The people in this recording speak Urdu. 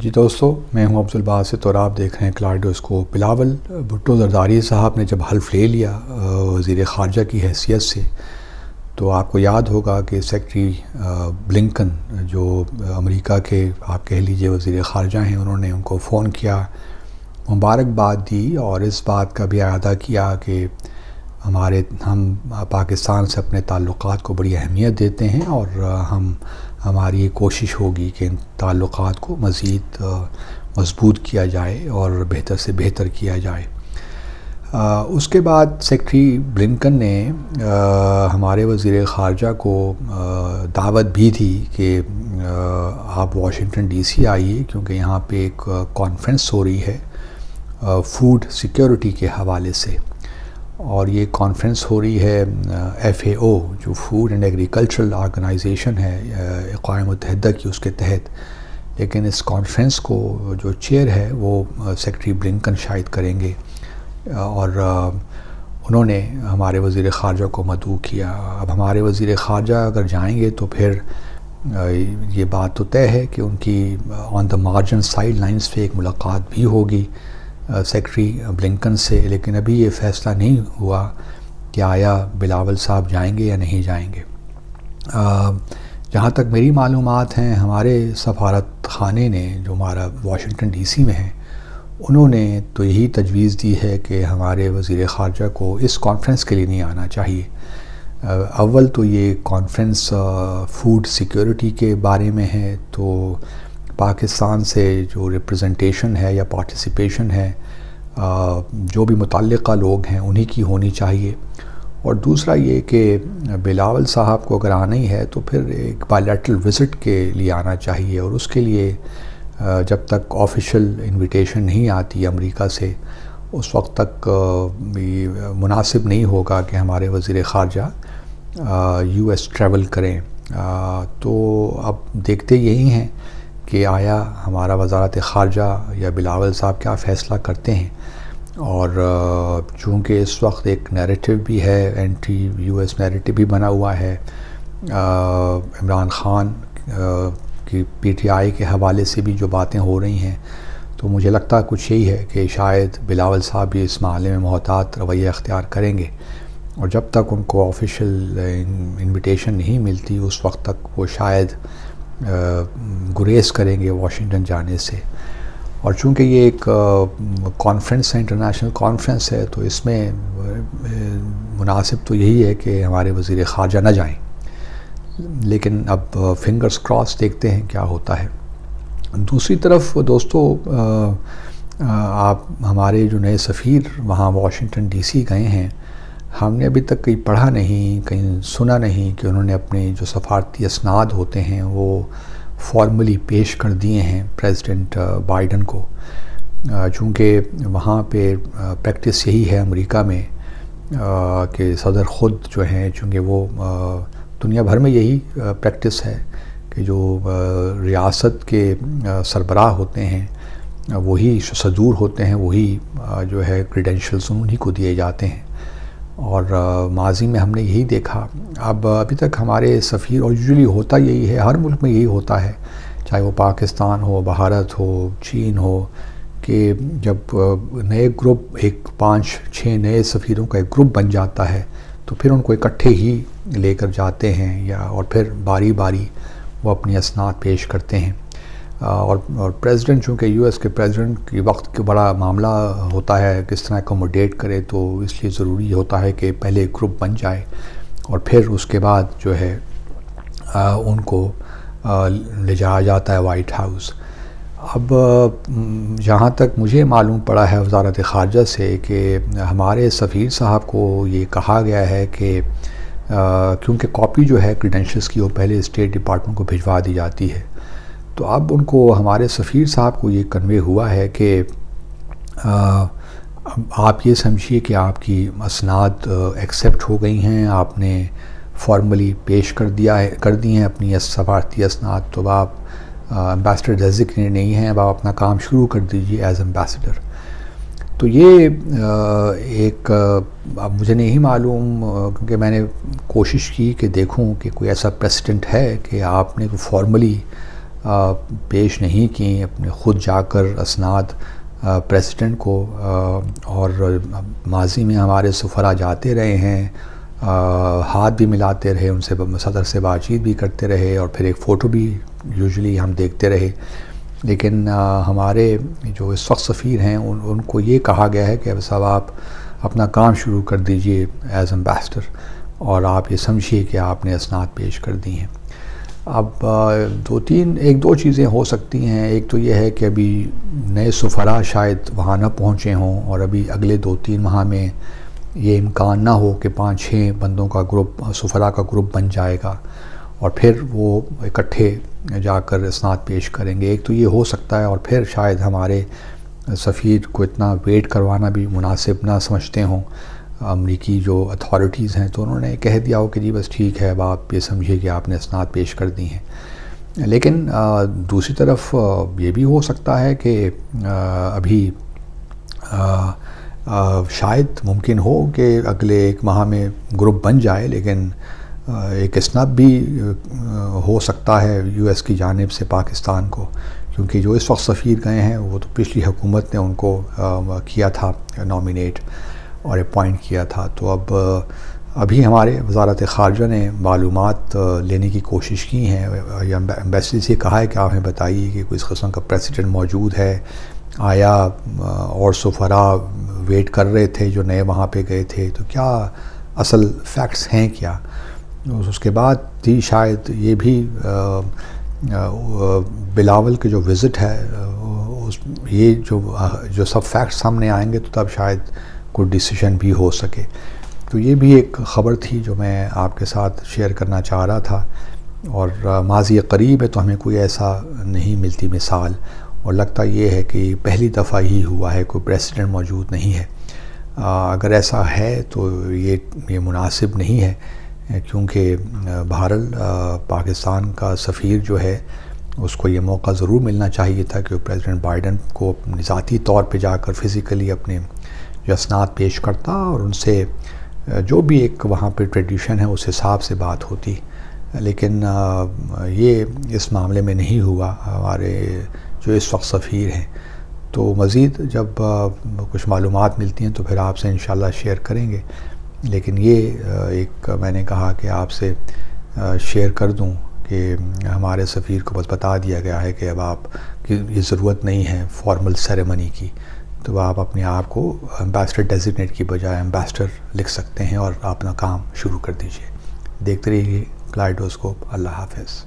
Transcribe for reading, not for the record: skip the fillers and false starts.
جی دوستو، میں ہوں عبدالباسط اور آپ دیکھ رہے ہیں کلیڈوسکوپ۔ بلاول بھٹو زرداری صاحب نے جب حلف لے لیا وزیر خارجہ کی حیثیت سے، تو آپ کو یاد ہوگا کہ سیکٹری بلنکن جو امریکہ کے آپ کہہ لیجئے وزیر خارجہ ہیں، انہوں نے ان کو فون کیا، مبارکباد دی اور اس بات کا بھی اعادہ کیا کہ ہم پاکستان سے اپنے تعلقات کو بڑی اہمیت دیتے ہیں اور ہماری یہ کوشش ہوگی کہ ان تعلقات کو مزید مضبوط کیا جائے اور بہتر سے بہتر کیا جائے۔ اس کے بعد سیکٹری بلنکن نے ہمارے وزیر خارجہ کو دعوت بھی دی کہ آپ واشنگٹن ڈی سی آئیے، کیونکہ یہاں پہ ایک کانفرنس ہو رہی ہے فوڈ سیکیورٹی کے حوالے سے، اور یہ کانفرنس ہو رہی ہے FAO جو فوڈ اینڈ ایگریکلچرل آرگنائزیشن ہے اقوام متحدہ کی، اس کے تحت۔ لیکن اس کانفرنس کو جو چیئر ہے وہ سیکٹری بلنکن شاید کریں گے، اور انہوں نے ہمارے وزیر خارجہ کو مدعو کیا۔ اب ہمارے وزیر خارجہ اگر جائیں گے تو پھر یہ بات تو طے ہے کہ ان کی آن دا مارجن سائیڈ لائنز پہ ایک ملاقات بھی ہوگی سیکٹری بلنکن سے، لیکن ابھی یہ فیصلہ نہیں ہوا کہ آیا بلاول صاحب جائیں گے یا نہیں جائیں گے۔ جہاں تک میری معلومات ہیں، ہمارے سفارت خانے نے جو ہمارا واشنگٹن ڈی سی میں ہے، انہوں نے تو یہی تجویز دی ہے کہ ہمارے وزیر خارجہ کو اس کانفرنس کے لیے نہیں آنا چاہیے۔ اول تو یہ کانفرنس فوڈ سیکیورٹی کے بارے میں ہے، تو پاکستان سے جو ریپرزنٹیشن ہے یا پارٹیسپیشن ہے، جو بھی متعلقہ لوگ ہیں انہی کی ہونی چاہیے۔ اور دوسرا یہ کہ بلاول صاحب کو اگر آنا ہی ہے تو پھر ایک بائیلیٹرل وزٹ کے لیے آنا چاہیے، اور اس کے لیے جب تک آفیشیل انویٹیشن نہیں آتی امریکہ سے، اس وقت تک بھی مناسب نہیں ہوگا کہ ہمارے وزیر خارجہ US ٹریول کریں۔ تو اب دیکھتے یہی ہیں کہ آیا ہمارا وزارت خارجہ یا بلاول صاحب کیا فیصلہ کرتے ہیں۔ اور چونکہ اس وقت ایک نیریٹو بھی ہے، اینٹی US نیریٹو بھی بنا ہوا ہے عمران خان کی PTI کے حوالے سے بھی جو باتیں ہو رہی ہیں، تو مجھے لگتا کچھ یہی ہے کہ شاید بلاول صاحب بھی اس معاملے میں محتاط رویہ اختیار کریں گے، اور جب تک ان کو آفیشیل انویٹیشن نہیں ملتی اس وقت تک وہ شاید گریز کریں گے واشنگٹن جانے سے۔ اور چونکہ یہ ایک کانفرنس ہے، انٹرنیشنل کانفرنس ہے، تو اس میں مناسب تو یہی ہے کہ ہمارے وزیر خارجہ نہ جائیں، لیکن اب فنگرز کراس دیکھتے ہیں کیا ہوتا ہے۔ دوسری طرف دوستو، آپ ہمارے جو نئے سفیر وہاں واشنگٹن ڈی سی گئے ہیں، ہم نے ابھی تک کہیں پڑھا نہیں، کہیں سنا نہیں کہ انہوں نے اپنے جو سفارتی اسناد ہوتے ہیں وہ فارملی پیش کر دیے ہیں پریزیڈنٹ بائیڈن کو، چونکہ وہاں پہ پریکٹس یہی ہے امریکہ میں کہ صدر خود جو ہیں، چونکہ وہ دنیا بھر میں یہی پریکٹس ہے کہ جو ریاست کے سربراہ ہوتے ہیں وہی صدور ہوتے ہیں، وہی جو ہے کریڈینشلز انہی کو دیے جاتے ہیں، اور ماضی میں ہم نے یہی دیکھا۔ ابھی تک ہمارے سفیر، اور یوزلی ہوتا یہی ہے، ہر ملک میں یہی ہوتا ہے، چاہے وہ پاکستان ہو، بھارت ہو، چین ہو، کہ جب نئے گروپ 5-6 نئے سفیروں کا ایک گروپ بن جاتا ہے تو پھر ان کو اکٹھے ہی لے کر جاتے ہیں، اور پھر باری باری وہ اپنی اسناد پیش کرتے ہیں۔ اور پریزیڈنٹ، چونکہ US کے پریزیڈنٹ کی وقت کا بڑا معاملہ ہوتا ہے، کس طرح اکوموڈیٹ کرے، تو اس لیے ضروری ہوتا ہے کہ پہلے ایک گروپ بن جائے اور پھر اس کے بعد جو ہے ان کو لے جایا جاتا ہے وائٹ ہاؤس۔ اب جہاں تک مجھے معلوم پڑا ہے وزارت خارجہ سے کہ ہمارے سفیر صاحب کو یہ کہا گیا ہے کہ کیونکہ کاپی جو ہے کریڈینشلز کی وہ پہلے اسٹیٹ ڈپارٹمنٹ کو بھجوا دی جاتی ہے، تو اب ان کو، ہمارے سفیر صاحب کو یہ کنوے ہوا ہے کہ آپ یہ سمجھیے کہ آپ کی اسناد ایکسیپٹ ہو گئی ہیں، آپ نے فارملی پیش کر دی ہیں اپنی سفارتی اسناد، تو آپ امبیسڈر ڈیزگنیٹ نہیں ہیں، اب آپ اپنا کام شروع کر دیجیے ایز امبیسڈر۔ تو یہ ایک اب مجھے نہیں معلوم، کیونکہ میں نے کوشش کی کہ دیکھوں کہ کوئی ایسا پریسیڈنٹ ہے کہ آپ نے فارملی پیش نہیں کیں، اپنے خود جا کر اسناد پریزیڈنٹ کو، اور ماضی میں ہمارے سفراء جاتے رہے ہیں، ہاتھ بھی ملاتے رہے، ان سے صدر سے بات چیت بھی کرتے رہے، اور پھر ایک فوٹو بھی یوزلی ہم دیکھتے رہے. لیکن ہمارے جو اس وقت سفیر ہیں ان کو یہ کہا گیا ہے کہ اب صاحب آپ اپنا کام شروع کر دیجئے ایز امبیسڈر، اور آپ یہ سمجھیے کہ آپ نے اسناد پیش کر دی ہیں. اب ایک دو چیزیں ہو سکتی ہیں. ایک تو یہ ہے کہ ابھی نئے سفراء شاید وہاں نہ پہنچے ہوں، اور ابھی اگلے 2-3 ماہ میں یہ امکان نہ ہو کہ 5-6 بندوں کا گروپ، سفراء کا گروپ بن جائے گا، اور پھر وہ اکٹھے جا کر اسناد پیش کریں گے. ایک تو یہ ہو سکتا ہے، اور پھر شاید ہمارے سفیر کو اتنا ویٹ کروانا بھی مناسب نہ سمجھتے ہوں امریکی جو اتھارٹیز ہیں، تو انہوں نے کہہ دیا ہو کہ جی بس ٹھیک ہے، اب آپ یہ سمجھیے کہ آپ نے اسناد پیش کر دی ہیں. لیکن دوسری طرف یہ بھی ہو سکتا ہے کہ ابھی شاید ممکن ہو کہ اگلے 1 ماہ میں گروپ بن جائے، لیکن ایک اسنپ بھی ہو سکتا ہے یو ایس کی جانب سے پاکستان کو، کیونکہ جو اس وقت سفیر گئے ہیں وہ تو پچھلی حکومت نے ان کو کیا تھا نامینیٹ اور اپوائنٹ کیا تھا. تو ابھی ہمارے وزارت خارجہ نے معلومات لینے کی کوشش کی ہیں، یا ایمبیسی سے کہا ہے کہ آپ ہمیں بتائیے کہ کوئی اس قسم کا پریسیڈنٹ موجود ہے، آیا اور سفراء ویٹ کر رہے تھے جو نئے وہاں پہ گئے تھے، تو کیا اصل فیکٹس ہیں کیا. اس کے بعد ہی شاید یہ بھی بلاول کے جو وزٹ ہے، یہ جو سب فیکٹس سامنے آئیں گے تو تب شاید کوئی ڈیسیشن بھی ہو سکے. تو یہ بھی ایک خبر تھی جو میں آپ کے ساتھ شیئر کرنا چاہ رہا تھا. اور ماضی قریب ہے تو ہمیں کوئی ایسا نہیں ملتی مثال، اور لگتا یہ ہے کہ پہلی دفعہ ہی ہوا ہے، کوئی پریسیڈنٹ موجود نہیں ہے. اگر ایسا ہے تو یہ مناسب نہیں ہے، کیونکہ بہرحال پاکستان کا سفیر جو ہے اس کو یہ موقع ضرور ملنا چاہیے تھا کہ وہ پریزیڈنٹ بائیڈن کو ذاتی طور پہ جا کر فزیکلی اپنے جو اسناد پیش کرتا، اور ان سے جو بھی ایک وہاں پہ ٹریڈیشن ہے اس حساب سے بات ہوتی. لیکن یہ اس معاملے میں نہیں ہوا ہمارے جو اس وقت سفیر ہیں. تو مزید جب کچھ معلومات ملتی ہیں تو پھر آپ سے انشاءاللہ شیئر کریں گے. لیکن یہ ایک میں نے کہا کہ آپ سے شیئر کر دوں کہ ہمارے سفیر کو بس بتا دیا گیا ہے کہ اب آپ کی یہ ضرورت نہیں ہے فارمل سیریمنی کی، تو آپ اپنے آپ کو امبیسڈر ڈیزگنیٹ کی بجائے امبیسڈر لکھ سکتے ہیں اور اپنا کام شروع کر دیجئے. دیکھتے رہیے کلائڈوسکوپ. اللہ حافظ.